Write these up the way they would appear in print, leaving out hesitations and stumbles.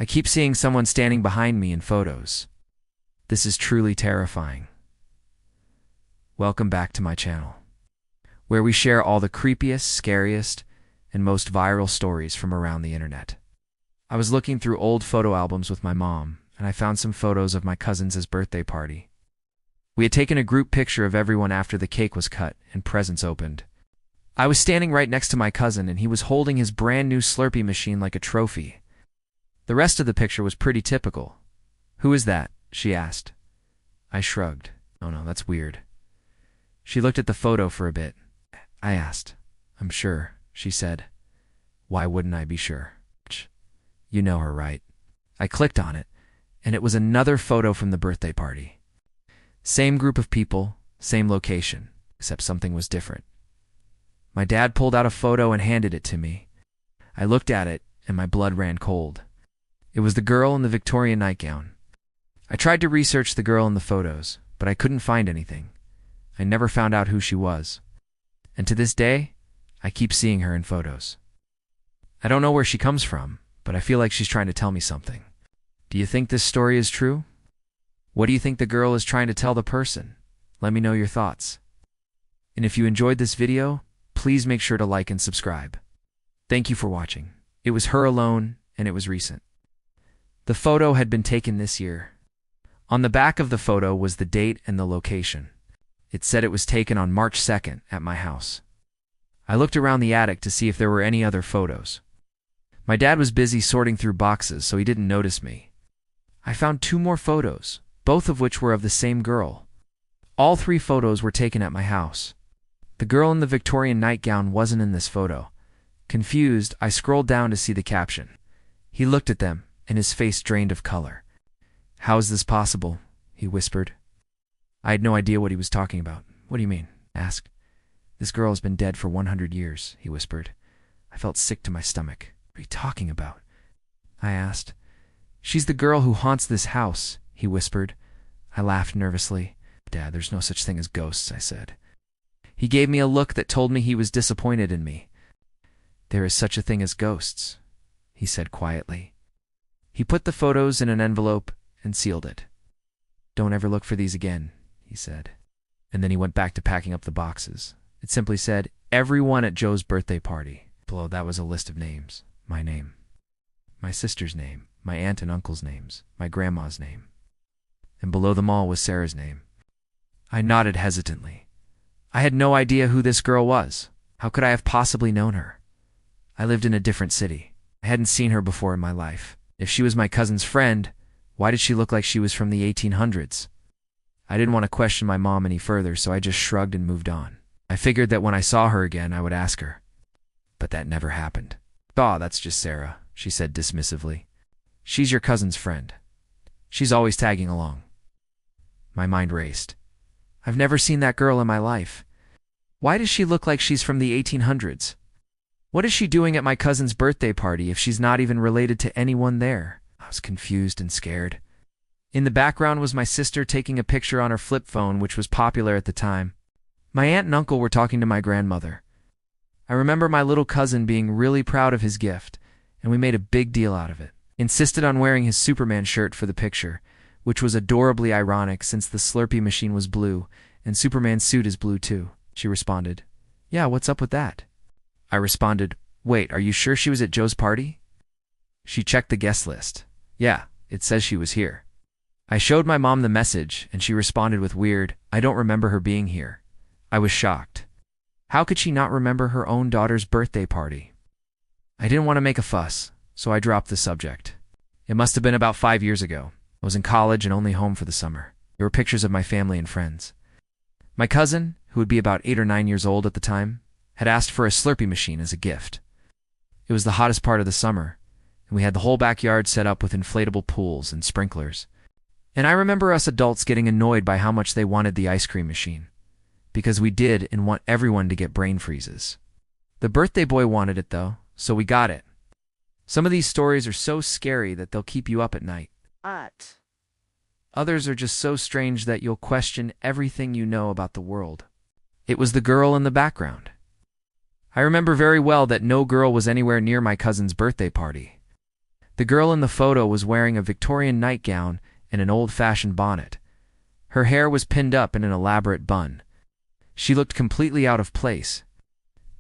I keep seeing someone standing behind me in photos. This is truly terrifying. Welcome back to my channel, where we share all the creepiest, scariest, and most viral stories from around the internet. I was looking through old photo albums with my mom, and I found some photos of my cousin's birthday party. We had taken a group picture of everyone after the cake was cut and presents opened. I was standing right next to my cousin, and he was holding his brand new Slurpee machine like a trophy. The rest of the picture was pretty typical. "Who is that?" she asked. I shrugged. "Oh no, that's weird." She looked at the photo for a bit. I asked. "I'm sure," she said. "Why wouldn't I be sure? You know her, right?" I clicked on it, and it was another photo from the birthday party. Same group of people, same location, except something was different. My dad pulled out a photo and handed it to me. I looked at it, and my blood ran cold. It was the girl in the Victorian nightgown. I tried to research the girl in the photos, but I couldn't find anything. I never found out who she was. And to this day, I keep seeing her in photos. I don't know where she comes from, but I feel like she's trying to tell me something. Do you think this story is true? What do you think the girl is trying to tell the person? Let me know your thoughts. And if you enjoyed this video, please make sure to like and subscribe. Thank you for watching. It was her alone, and it was recent. The photo had been taken this year. On the back of the photo was the date and the location. It said it was taken on March 2nd at my house. I looked around the attic to see if there were any other photos. My dad was busy sorting through boxes, so he didn't notice me. I found 2 more photos, both of which were of the same girl. All 3 photos were taken at my house. The girl in the Victorian nightgown wasn't in this photo. Confused, I scrolled down to see the caption. He looked at them, and his face drained of color. "How is this possible?" he whispered. I had no idea what he was talking about. "What do you mean?" I asked. "This girl has been dead for 100 years, he whispered. I felt sick to my stomach. "What are you talking about?" I asked. "She's the girl who haunts this house," he whispered. I laughed nervously. "Dad, there's no such thing as ghosts," I said. He gave me a look that told me he was disappointed in me. "There is such a thing as ghosts," he said quietly. He put the photos in an envelope and sealed it. "Don't ever look for these again," he said. And then he went back to packing up the boxes. It simply said, "Everyone at Joe's birthday party." Below that was a list of names. My name. My sister's name. My aunt and uncle's names. My grandma's name. And below them all was Sarah's name. I nodded hesitantly. I had no idea who this girl was. How could I have possibly known her? I lived in a different city. I hadn't seen her before in my life. If she was my cousin's friend, why did she look like she was from the 1800s? I didn't want to question my mom any further, so I just shrugged and moved on. I figured that when I saw her again, I would ask her. But that never happened. "Aw, that's just Sarah," she said dismissively. "She's your cousin's friend. She's always tagging along." My mind raced. I've never seen that girl in my life. Why does she look like she's from the 1800s? What is she doing at my cousin's birthday party if she's not even related to anyone there? I was confused and scared. In the background was my sister taking a picture on her flip phone, which was popular at the time. My aunt and uncle were talking to my grandmother. I remember my little cousin being really proud of his gift, and we made a big deal out of it. Insisted on wearing his Superman shirt for the picture, which was adorably ironic since the Slurpee machine was blue, and Superman's suit is blue too. She responded, "Yeah, what's up with that?" I responded, "Wait, are you sure she was at Joe's party?" She checked the guest list. "Yeah, it says she was here." I showed my mom the message, and she responded with weird, "I don't remember her being here." I was shocked. How could she not remember her own daughter's birthday party? I didn't want to make a fuss, so I dropped the subject. It must have been about 5 years ago. I was in college and only home for the summer. There were pictures of my family and friends. My cousin, who would be about 8 or 9 years old at the time, had asked for a Slurpee machine as a gift. It was the hottest part of the summer, and we had the whole backyard set up with inflatable pools and sprinklers. And I remember us adults getting annoyed by how much they wanted the ice cream machine, because we did and want everyone to get brain freezes. The birthday boy wanted it though, so we got it. Some of these stories are so scary that they'll keep you up at night. Others are just so strange that you'll question everything you know about the world. It was the girl in the background. I remember very well that no girl was anywhere near my cousin's birthday party. The girl in the photo was wearing a Victorian nightgown and an old-fashioned bonnet. Her hair was pinned up in an elaborate bun. She looked completely out of place.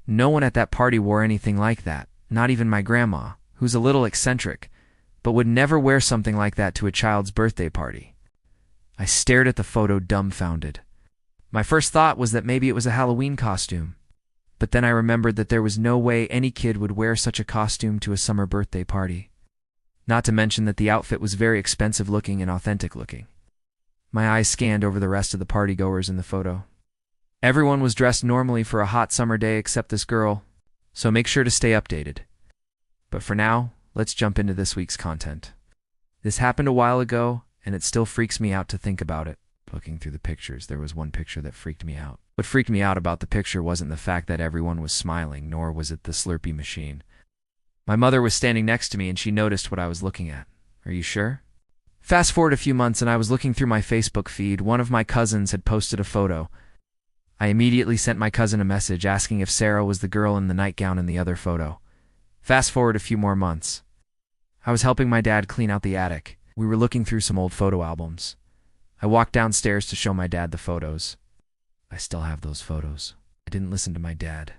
No one at that party wore anything like that, not even my grandma, who's a little eccentric, but would never wear something like that to a child's birthday party. I stared at the photo dumbfounded. My first thought was that maybe it was a Halloween costume, but then I remembered that there was no way any kid would wear such a costume to a summer birthday party. Not to mention that the outfit was very expensive looking and authentic looking. My eyes scanned over the rest of the partygoers in the photo. Everyone was dressed normally for a hot summer day except this girl, so make sure to stay updated. But for now, let's jump into this week's content. This happened a while ago, and it still freaks me out to think about it. Looking through the pictures, there was one picture that freaked me out. What freaked me out about the picture wasn't the fact that everyone was smiling, nor was it the Slurpee machine. My mother was standing next to me and she noticed what I was looking at. Are you sure? Fast forward a few months and I was looking through my Facebook feed. One of my cousins had posted a photo. I immediately sent my cousin a message asking if Sarah was the girl in the nightgown in the other photo. Fast forward a few more months. I was helping my dad clean out the attic. We were looking through some old photo albums. I walked downstairs to show my dad the photos. I still have those photos. I didn't listen to my dad.